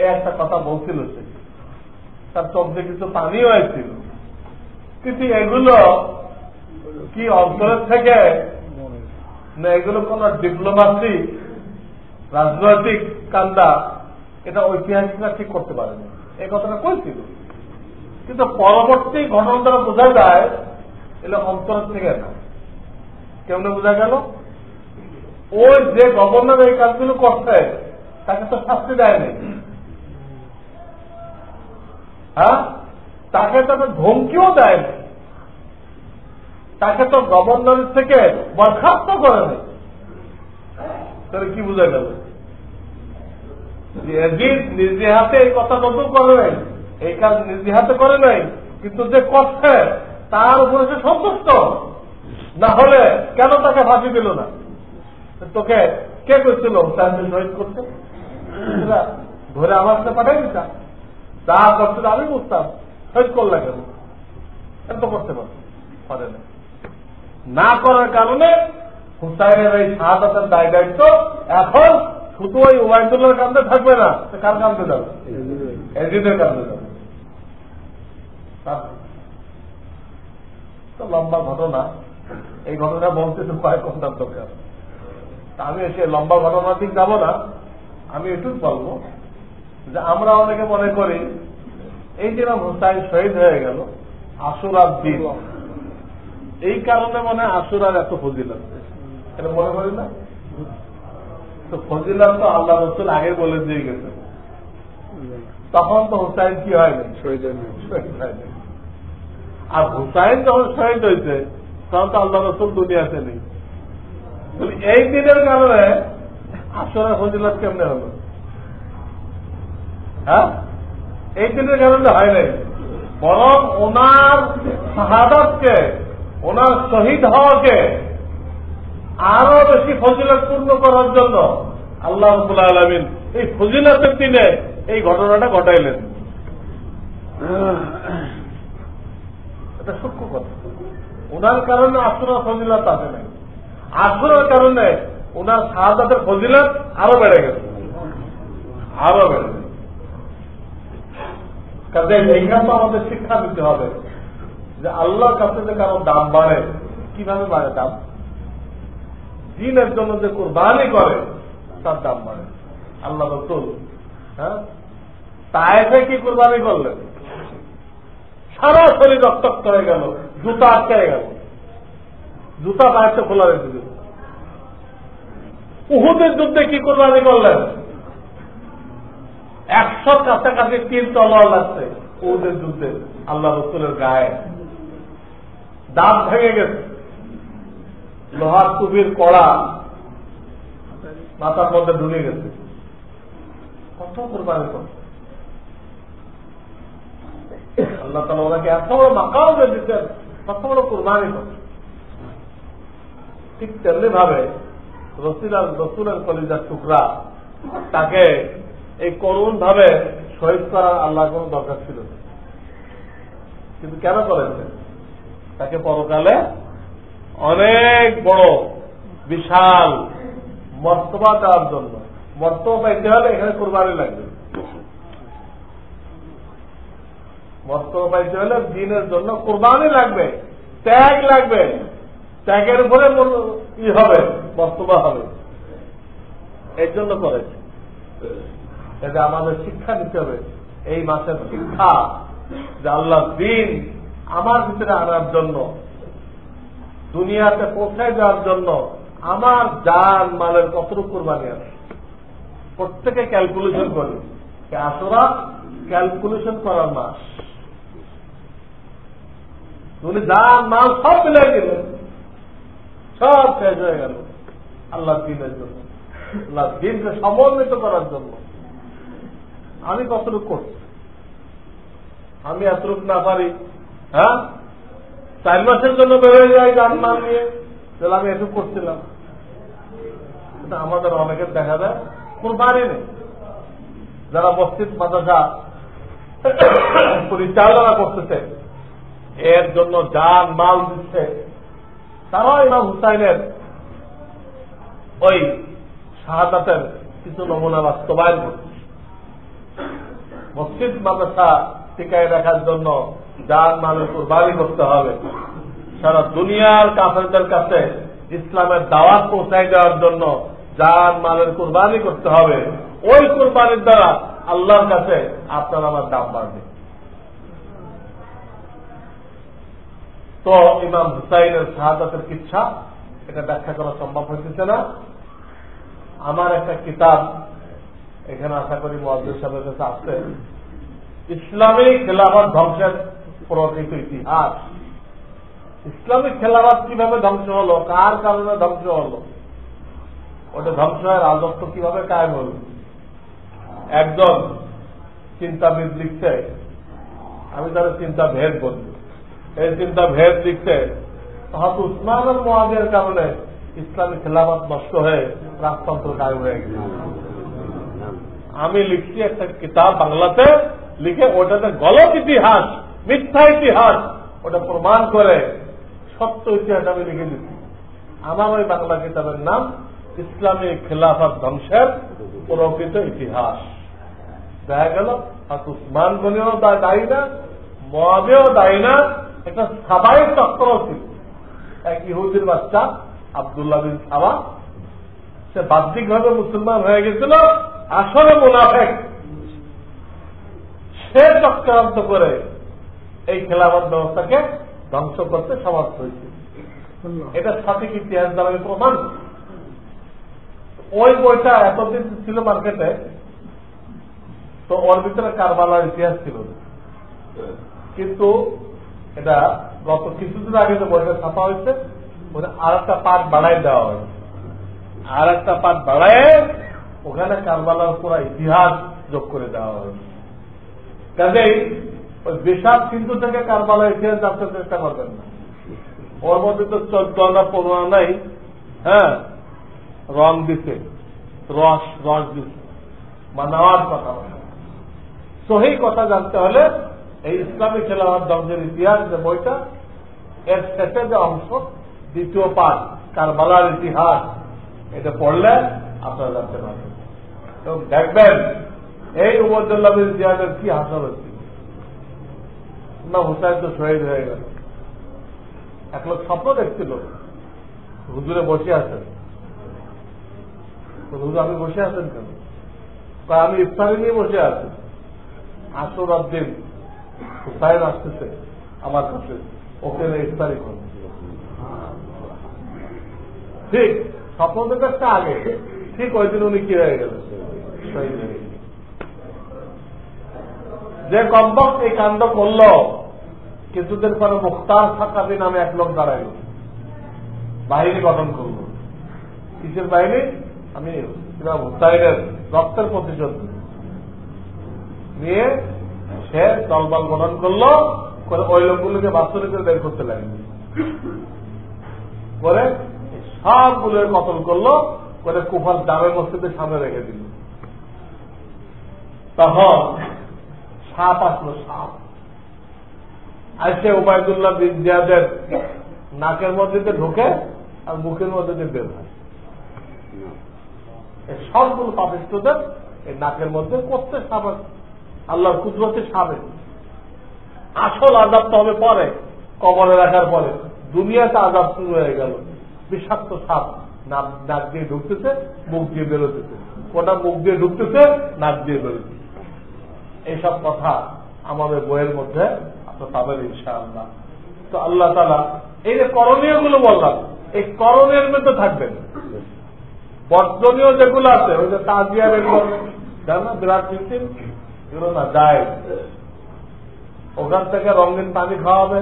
এই একটা কথা বলছিল সে, তার চোখে কিছু পানিও হয়েছিল। কিন্তু এগুলো কি অন্তরের থেকে না, এগুলো কোন ডিপ্লোমাসি রাজনৈতিক কান্দা, এটা ঐতিহাসিকরা ঠিক করতে পারেনি। এই কথাটা কইছিল, কিন্তু পরবর্তী ঘটনা দ্বারা বোঝা যায় এগুলো অন্তরের থেকে না। কেমনে বোঝা গেল? ওই যে গভর্নর এই কাজগুলো করছে তাকে তো শাস্তি দেয়নি, হ্যাঁ, তাকে তাকে ধমকিও দেয়নি, তাকে তো গভর্নরের থেকে বরখাস্ত করে নেই। তাহলে কি বোঝা গেল? এজিদ নিজে হাতে এই কথা নতুন করে নাই, এই কাজ নিজে হাতে করে নাই, কিন্তু যে করছে তার উপরে সে সন্তুষ্ট। না হলে কেন তাকে ফাঁসি দিল না? তোকে কে করছিল হুসাইনকে শহীদ করতে? ধরে আমার সাথে পাঠাই দিতাম, যা করছিল আমি বুঝতাম, শহীদ করলে কেন? এত করতে পারে না করার কারণে হুসাইনের এই শাহাদাতের দায় দায়িত্ব এখন শুধু ওই উবাইদুল্লাহর কান্দে থাকবে না, কার কান্দে যাবে? এজিদের কান্দে যাবে। তো লম্বা ঘটনা, এই ঘটনা বলতে তো কয়েক ঘন্টার দরকার। আমি এসে লম্বা ঘটনা ঠিক যাব না, আমি এটুকু বলবো যে আমরা অনেকে মনে করি এই যে হুসাইন শহীদ হয়ে গেল আশুরার দিন, এই কারণে মনে আশুরার এত ফজিলত, এটা মনে করি না? তো ফজিলত তো আল্লাহ রসুল আগে বলে দিয়ে গেছে, তখন তো হুসাইন কি হয়নি, শহীদ হয়নি। আর হুসাইন যখন শহীদ হয়েছে তখন তো আল্লাহ রসুল দুনিয়াতে নেই। এই দিনের কারণে আশুরার ফজিলত কেমনে হলো? হ্যাঁ, এই দিনের কারণে হয় নাই। বরং ওনার শাহাদাতকে, ওনার শহীদ হওয়াকে আরো বেশি ফজিলতপূর্ণ করার জন্য আল্লাহ রাব্বুল আলামিন এই ফজিলতের দিনে এই ঘটনাটা ঘটাইলেন। এটা সূক্ষ্ম কথা। ওনার কারণে আশুরার ফজিলত আসে নাই, আশুরার কারণে ওনার শাহাদাতের ফজিলত আরো বেড়ে গেছে, আরো বেড়ে গেছে। কাজে এইখানে তো আমাদের শিক্ষা দিতে হবে যে আল্লাহর কাছে যে কারো দাম বাড়ে, কিভাবে বাড়ে দাম? দ্বীনের জন্য যে কুরবানি করে তার দাম বাড়ে। আল্লাহ রাসূল তায়েফে কি কুরবানি করলেন? সারা শরীর রক্তাক্ত হয়ে গেল, জুতা আটকে গেল, জুতা পায়েতে খোলা রেখে দিল। উহুদের যুদ্ধে কি কুরবানি করলেন? 100 কাছাকাছি তীর তলোয়ার লাগছে উহুদের যুদ্ধে আল্লাহ রাসূলের গায়ে, দাঁত ভেঙে গেছে, লোহার টুপির কড়া মাথার মধ্যে ঢুকে গেছে। কত কুরবানি করছে আল্লাহ তাআলা ওনাকে, এত বড় মাকাম দিচ্ছেন, কত বড় কুরবানি করছে। ঠিক তেমনি ভাবে রসুলের কলিজার টুকরা তাকে এই করুণ ভাবে শহীদ করার আল্লাহ কোন দরকার ছিল না, কিন্তু কেন করেছে? তাকে পরকালে অনেক বড় বিশাল মর্তবা দেওয়ার জন্য। মর্তবা পাইতে হলে এখানে কুরবানি লাগবে, মর্তবা পাইতে হলে দ্বীনের জন্য কুরবানি লাগবে, ত্যাগ লাগবে, ত্যাগের উপরে হবে, মর্তবা হবে। এর জন্য করেছে। এটা আমাদের শিক্ষা নিতে হবে, এই মাসের শিক্ষা যে আল্লাহ দ্বীন আমার ভিতরে আনার জন্য, দুনিয়াতে পৌঁছায় যাওয়ার জন্য আমার জান মালের কতটুকু কুরবানি আছে প্রত্যেকে ক্যালকুলেশন করি। আশুরা ক্যালকুলেশন করার মাস। উনি জান মাল সব মিলাই দিলেন, সব শেষ হয়ে গেল আল্লাহ দ্বীনের জন্য, আল্লাহ দ্বীনকে সমন্বিত করার জন্য। আমি কতটুকু করছি? আমি এতটুকু না পারি, 4 মাসের জন্য বেরোয় যাই জান মাল নিয়ে, তাহলে আমি এটুকু করছিলাম। কিন্তু আমাদের অনেকের দেখা যায় কুরবানি নেই। যারা মসজিদ মাদ্রাসা পরিচালনা করতেছে, এর জন্য জান মাল দিচ্ছে, তারাও ইমাম হুসাইনের ওই শাহাদাতের কিছু নমুনা বাস্তবায়ন করছে। মসজিদ মাদ্রাসা টিকায় রাখার জন্য জান মালের কুরবানি করতে হবে। সারা দুনিয়ার কাফেরদের কাছে ইসলামের দাওয়াত পৌঁছায় দেওয়ার জন্য জান মালের কুরবানি করতে হবে। ওই কুরবানির দ্বারা আল্লাহর কাছে আপনার আমার দাম বাড়বে। তো ইমাম হুসাইনের শাহাদাতের কিচ্ছা এটা ব্যাখ্যা করা সম্ভব হইতেছে না। আমার একটা কিতাব এখানে আশা করি মুয়াজ্জিজ সাহেবের কাছে আসছে, ইসলামী খেলাফত ধ্বংসের প্রকৃত ইতিহাস। ইসলামিক খেলাফত কিভাবে ধ্বংস হলো, কার কারণে ধ্বংস হলো, ওটা ধ্বংস হয় রাজত্ব কিভাবে কায়েম হল। একজন চিন্তাবিদ লিখছে, আমি তার চিন্তা ভেদ বলি, এই চিন্তা ভেদ লিখছে হয়তো উসমান আর মুআবিয়ার কারণে ইসলামী খেলাফত নষ্ট হয়ে রাজতন্ত্র কায়েম হয়ে গেছে। আমি লিখছি একটা কিতাব বাংলাতে লিখে, ওটাতে গলত ইতিহাস, মিথ্যা ইতিহাস, ওটা প্রমাণ করে সত্য ইতিহাস আমি লিখে দিচ্ছি। আমার ওই বাংলা কিতাবের নাম ইসলামী খেলাফত ধ্বংসের প্রকৃত ইতিহাস। দেখা গেল উসমান গনিও দায়ী না, মুআবিয়াও দায়ী না, একটা সাবাই চক্র ছিল। এক ইহুদির বাচ্চা আব্দুল্লাহ বিন সাবা, সে বাহ্যিক ভাবে মুসলমান হয়ে গেছিল, আসলে মুনাফিক। সে চক্রান্ত করে এই খেলাফত ব্যবস্থাকে ধ্বংস করতে সমর্থ হয়েছে। এটা সঠিক ইতিহাস দ্বারা আমি প্রমাণ। ওই বইটা এতদিন ছিল মার্কেটে, তো ওর ভিতরে কারবালার ইতিহাস ছিল, কিন্তু এটা গত কিছুদিন আগে যে বইটা ছাপা হয়েছে ওটা আর একটা পাঠ বাড়াই দেওয়া হয়েছে। আর একটা পাঠ বাড়ায় ওখানে কারবালার পুরো ইতিহাস যোগ করে দেওয়া হয়েছে। কাজেই ওই বিশাল সিন্ধু থেকে কারবালা ইতিহাস জানতে চেষ্টা করবেন না। ওর মধ্যে তো 14 নাই। হ্যাঁ, রং দিছে, রস দিছে, মানাওয়ার কথা বলে। সহি কথা জানতে হলে এই ইসলামী খেলাফত ধ্বংসের ইতিহাস যে বইটা, এর শেষে যে অংশ, দ্বিতীয় পাঠ কারবালার ইতিহাস, এটা পড়লে আপনারা জানতে পারবেন এবং দেখবেন এই উমরুল্লাহ বিন জিয়াদের কি হাসর হচ্ছে না। হুসাইন তো শহীদ হয়ে গেল। এক লোক স্বপ্ন দেখছিল হুজুরে বসে আছেন। হুজুর আপনি বসে আছেন কেন? আমি ইফতারি নিয়ে বসে আছি। আসরার দিন হুসাইন আসতেছে আমার কাছে, ওকে ইফতারি করবে। ঠিক স্বপ্ন দেখাচ্ছে আগে, ঠিক ওই দিন উনি কি হয়ে গেলেন, শহীদ হয়ে গেলেন। যে কমবক্ত এই কাণ্ড করল, কিছুদিন পরে মুখতার সাকাবি নামে এক লোক দাঁড়াইল, বাহিনী গঠন করল। কিসের বাহিনী? আমি হুসাইনের রক্তের প্রতিশোধ নিয়ে সে দলবল গঠন করলো, করে ওই লোকগুলোকে বাস্তবে করে বের করতে লাগলো, করে সবগুলোর কতল করলো, করে কুফার জামে মসজিদের সামনে রেখে দিল। তখন সাপ আসলো, সাপ আসে উবাইদুল্লাহ বিন জিয়াদের নাকের মধ্যে ঢুকে আর মুখের মধ্যে দিয়ে বের হয়। সবগুলো পাপিষ্টদের এই নাকের মধ্যে করতে সাপ আছে। আল্লাহর কুদরতে সাপে আসল আজাব তো হবে পরে, কবরে রাখার পরে। দুনিয়াতে আজাব শুরু হয়ে গেল। বিষাক্ত সাপ নাক দিয়ে ঢুকতেছে, মুখ দিয়ে বেরোতেছে, কোনটা মুখ দিয়ে ঢুকতেছে, নাক দিয়ে বেরোতেছে। এইসব কথা আমাদের বইয়ের মধ্যে আপনার পাবেন ইনশাআল্লাহ। তো আল্লাহ তাআলা এই যে করণীয় গুলো বললাম, এই করণের মধ্যে থাকবেন। বর্জনীয় যেগুলো আছে, ওই যে তাজিয়া এগুলো জানো, বিরাট মিছিল এগুলো না যায়। ওখান থেকে রঙিন পানি খাওয়াবে,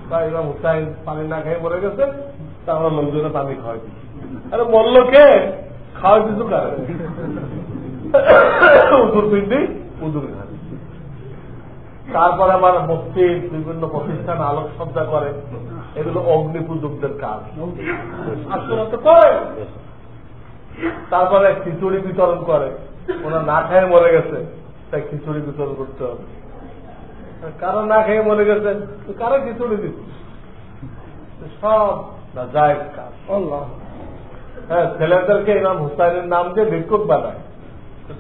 বা ইমাম হুসাইন পানি না খেয়ে মরে গেছে, তারপর লোকজনে পানি খাওয়াই দিচ্ছে। আরে মরলো কে? খাওয়াই কিছু কারে উদুর পিন্ডি উদুর খাবে। তারপরে আবার মসজিদ, বিভিন্ন প্রতিষ্ঠান আলোকসজ্জা করে, এগুলো অগ্নি পূজকদের কাজ, আসলে করে। তারপরে খিচুড়ি বিতরণ করে, ওরা না খেয়ে মরে গেছে, তাই খিচুড়ি বিতরণ করতে হবে। কারো না খেয়ে মরে গেছে, কারো খিচুড়ি দিচ্ছে, সব না যায় কাজ। হ্যাঁ, ছেলেদেরকে ইমাম হুসাইনের নাম দিয়ে ভিক্ষুক বানায়,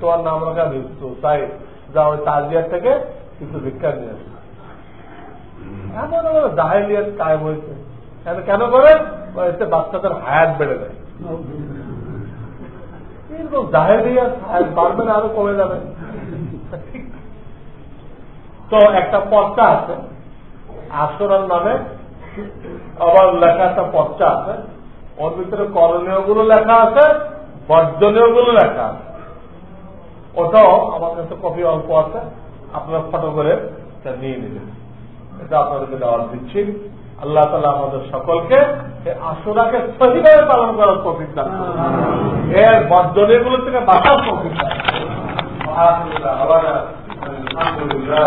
তোমার নাম রাখা ভিক্ষু, তাই যা ওই তাজিয়ার থেকে কিছু ভিক্ষা নিয়ে আসে। এমন জাহেলিয়াত কায়েম হয়েছে। কেন করে? এতে বাচ্চাদের হায়াত বেড়ে যায়। এরকম জাহেলিয়াত হায়াত বাড়বে না, আরো কমে যাবে। ঠিক। তো একটা পর্চা আছে আসরার নামে, আবার লেখা একটা পর্চা আছে, ওর ভিতরে করণীয় গুলো লেখা আছে, বর্জনীয় গুলো লেখা আছে। ওটাও আমার কাছে কপি অল্প আছে, আপনারা ফটো করে নিয়ে নিলেন। এটা আপনাদেরকে দেওয়ার দিচ্ছি। আল্লাহ তাআলা আমাদের সকলকে আশুরাকে সহিভাবে পালন করার তৌফিক দান করুন, এর বর্জনীয় গুলো থেকে বাঁচার তৌফিক দান করুন। আলহামদুলিল্লাহ।